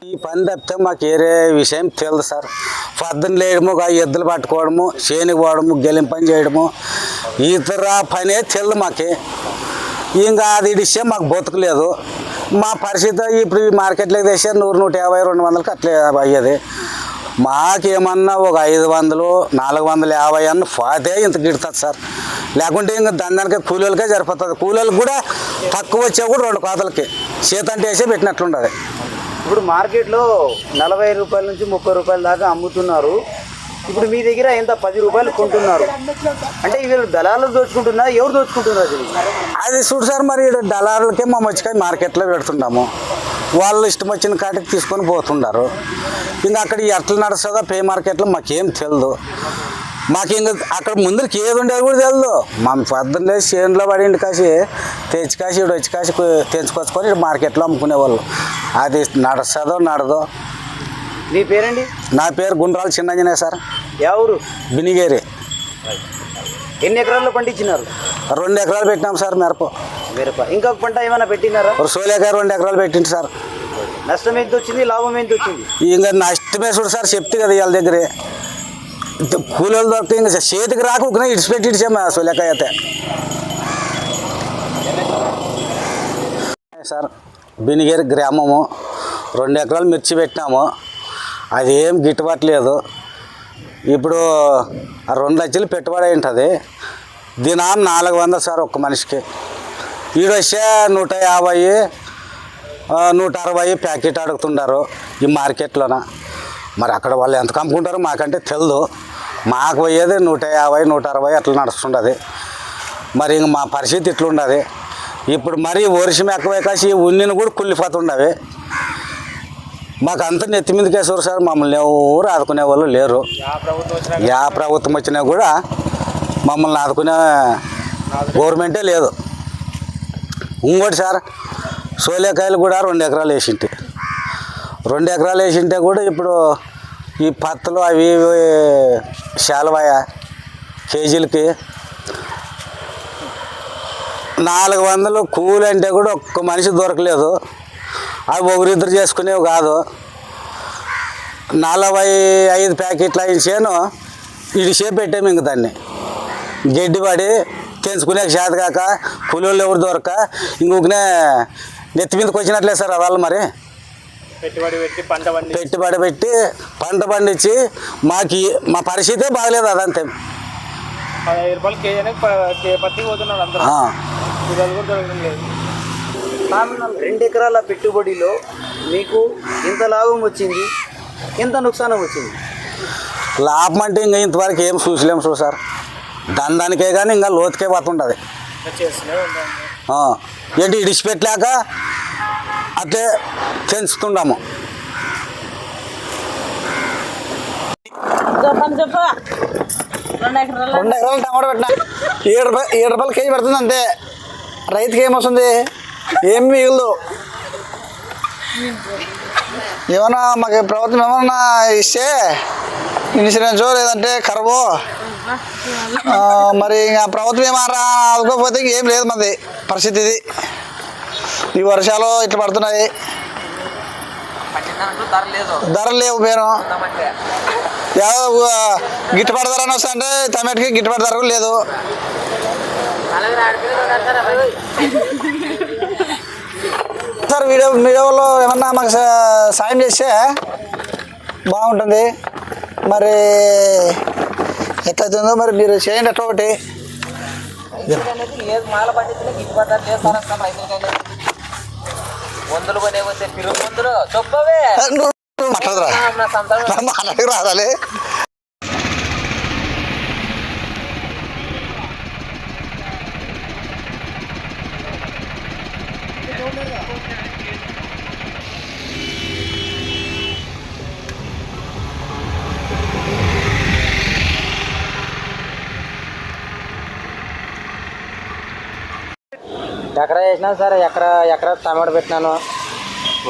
ఈ పని తప్పితే మాకు ఏరే విషయం తెలియదు సార్. పొద్దున్న లేయడము, ఎద్దులు పట్టుకోవడము, చేనుకు పోవడము, గెలింపని చేయడము, ఇతర పనే తెలియదు మాకు. ఇంకా అది విషయం మాకు బతుకులేదు. మా పరిస్థితి ఇప్పుడు ఈ మార్కెట్లోకి తెస్తే 100, 150, 200కి అట్లే అయ్యేది. మాకేమన్నా ఒక 500, 450 అన్న పోతే ఇంత గిడుతుంది సార్. లేకుంటే ఇంకా దందానికే కూలీలకే సరిపోతుంది. కూలీలకు కూడా తక్కువ వచ్చే కూడా 2 కోతలకి చేతంటే వేసే పెట్టినట్లుండదు. ఇప్పుడు మార్కెట్లో 40 రూపాయల నుంచి 30 రూపాయల దాకా అమ్ముతున్నారు. ఇప్పుడు మీ దగ్గర ఎంత 10 రూపాయలు కొంటున్నారు అంటే వీళ్ళు దళాలు దోచుకుంటున్నారు, ఎవరు దోచుకుంటున్నారు? అది చూడు సార్, మరి దళారులకే మా మచ్చికాయ మార్కెట్లో పెడుతున్నాము. వాళ్ళు ఇష్టం వచ్చిన కాటికి తీసుకొని పోతున్నారు. ఇంకా అక్కడ ఎట్లా నడుస్తుందో పే మార్కెట్లో మాకేం తెలియదు. మాకు ఇంకా అక్కడ ముందరికి ఏది ఉండేది కూడా తెలియదు. మా పొద్దున్న చేనులో పడి కాసి తెచ్చి ఇటు వచ్చి కాసి తెంచుకొచ్చుకొని ఇటు మార్కెట్లో అమ్ముకునేవాళ్ళు. అది నడుస్తుందో నడదో. మీ పేరండి? నా పేరు గుండ్రాల చిన్నంజనే సార్. ఎవరు? బినిగేరి. ఎన్ని ఎకరాల్లో పండించినారు? 2 ఎకరాలు పెట్టినాం సార్. మిరప. ఇంకొక పంట ఏమైనా పెట్టినారా? సోలేకాయ 2 ఎకరాలు పెట్టింది సార్. నష్టం ఎంత వచ్చింది, లాభం ఎంత వచ్చింది? ఇంకా నష్టమే చూడు సార్. చెప్తే కదా వాళ్ళ దగ్గరే కూలీలు దొరికితే ఇంకా చేతికి రాకుండా ఇడిచిపెట్టించాము సోలేకాయ అయితే సార్. బినిగేరి గ్రామము 2 ఎకరాలు మిర్చి పెట్టినాము. అదేం గిట్టుబాటు లేదు. ఇప్పుడు 2 లక్షలు పెట్టుబడి అయి ఉంటుంది. దినాన్ని 400 సార్ ఒక్క మనిషికి. ఈడొచ్చే 150, 160 ప్యాకెట్ అడుగుతుంటారు ఈ మార్కెట్లోన. మరి అక్కడ వాళ్ళు ఎంత కమ్ముకుంటారో మాకంటే తెలియదు. మాకు పోయేది 150, 160 అట్లా నడుస్తుంటుంది. మరి ఇంక మా పరిస్థితి ఇట్లుండదు. ఇప్పుడు మరీ వర్షం ఎక్కువ కాసి ఉన్నిని కూడా కుళ్ళిపోతుండవి. మాకు అంతా నెత్తి మీదకి వేసారు సార్. మమ్మల్ని ఎవరు ఆదుకునే వాళ్ళు లేరు. యా ప్రభుత్వం వచ్చినా కూడా మమ్మల్ని ఆదుకునే గవర్నమెంటే లేదు. ఇంకోటి సార్, సోలేకాయలు కూడా 2 ఎకరాలు వేసింటి. 2 ఎకరాలు వేసింటే కూడా ఇప్పుడు ఈ పత్తులు అవి శాలవాయ కేజీలకి 400 కూలి అంటే కూడా ఒక్క మనిషి దొరకలేదు. అవి ఒకరిద్దరు చేసుకునేవి కాదు. 45 ప్యాకెట్లు అయిన ఇడిసే పెట్టాము. ఇంక దాన్ని గడ్డి పడి తెంచుకునే చేత కాక కూలీళ్ళు ఎవరు దొరక ఇంకొకనే నెత్తి మీదకి వచ్చినట్లే సార్. వాళ్ళు మరి పెట్టుబడి పెట్టి పంట పండించి మా పరిస్థితే బాగలేదు. అదంతే. 15 రూపాయలు కేజీ పత్తి పోతున్నారు అందరూ. 2 ఎకరాల పెట్టుబడిలో మీకు ఎంత లాభం వచ్చింది, ఎంత నుక్సానం వచ్చింది? లాభం అంటే ఇంకా ఇంతవరకు ఏం చూసలేము చూడు సార్. దందానికే కానీ ఇంకా లోతుకే పోతుంటుంది. ఏంటి ఇడిచిపెట్టలేక అట్లే పెంచుతున్నాము. 2 ఎకరాలు టమాటో పెట్టినా 7 రూపాయలు కేజీ పడుతుంది అంతే. రైతుకి ఏమొస్తుంది? ఏం మిగులు. ఏమన్నా మాకు ప్రభుత్వం ఏమన్నా ఇస్తే ఇన్సూరెన్సో లేదంటే కరువు, మరి ఇంకా ప్రభుత్వం ఏమన్నా ఆదుకోకపోతే ఇంకేం లేదు మంది పరిస్థితి. ఇది ఈ వర్షాలు ఇట్లా పడుతున్నాయి. ధరలు లేవు. పేరు ఏదో గిట్టుబాటు ధర అని వస్తా అంటే టమాటాకి గిట్టుబాటు ధర కూడా లేదు. సార్ వీడియోలో ఏమన్నా మాకు సాయం చేస్తే బాగుంటుంది. మరి ఎట్లయితుందో మరి మీరు చేయండి. ఎట్లా ఒకటి మాట్లాడరా రాదాలి. ఎకరా వేసినాను సార్. ఎకరా టమాటో పెట్టినాను.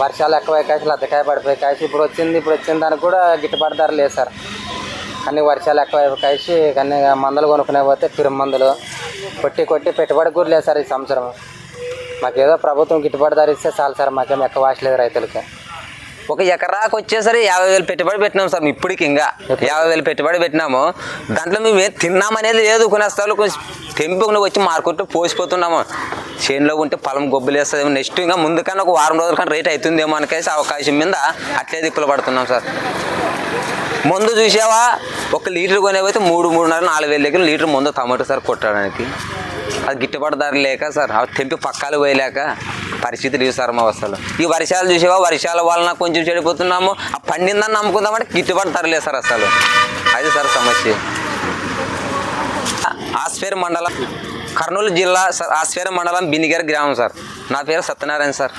వర్షాలు ఎక్కువ కాసి లద్దకాయ పడిపోయి కాసి ఇప్పుడు వచ్చిన దానికి కూడా గిట్టుబాటు ధర లేదు సార్. అన్ని వర్షాలు ఎక్కువ కాసి అన్ని మందులు కొనుక్కునే పోతే పిరుగు మందులు కొట్టి పెట్టుబడి కూడా లేదు సార్ ఈ సంవత్సరం. మాకేదో ప్రభుత్వం గిట్టుబాటు ధర ఇస్తే చాలు సార్. మాకేం ఎక్కువ ఆశ లేదు రైతులకి. ఒక ఎకరాకు వచ్చేసరి 50,000 పెట్టుబడి పెట్టినాం సార్ ఇప్పటికి ఇంకా 50,000 పెట్టుబడి పెట్టినాము. దాంట్లో మేము ఏం తిన్నామనేది లేదు. కొనేస్తాలు కొంచెం తెంపుకుని వచ్చి మార్కెట్లో పోసిపోతున్నాము. చేనులో ఉంటే పొలం గొబ్బులు వేస్తుంది. నెక్స్ట్ ఇంకా ముందు కన్నా ఒక వారం రోజుల కన్నా రేట్ అవుతుందేమో అనేసి అవకాశం మీద అట్లే దిక్కులు పడుతున్నాం సార్. మందు చూసావా, 1 లీటర్ కొనేవైతే 3,500-4,000 దగ్గర లీటర్ మందు టమాటో సార్ కొట్టడానికి. అది గిట్టుబాటు ధర లేక సార్ అవి తెంపి పక్కాలు పోయలేక పరిస్థితి లేవు సార్ మా వస్తాలు. ఈ వర్షాలు చూసేవా, వర్షాల వలన కొంచెం చెడిపోతున్నాము. ఆ పండిందని నమ్ముకుందామంటే గిట్టుబాటు ధర లేదు సార్ అసలు. అది సార్ సమస్య. ఆస్పేరు మండలం, కర్నూలు జిల్లా ఆస్పేరు మండలం బినిగర్ గ్రామం సార్. నా పేరు సత్యనారాయణ సార్.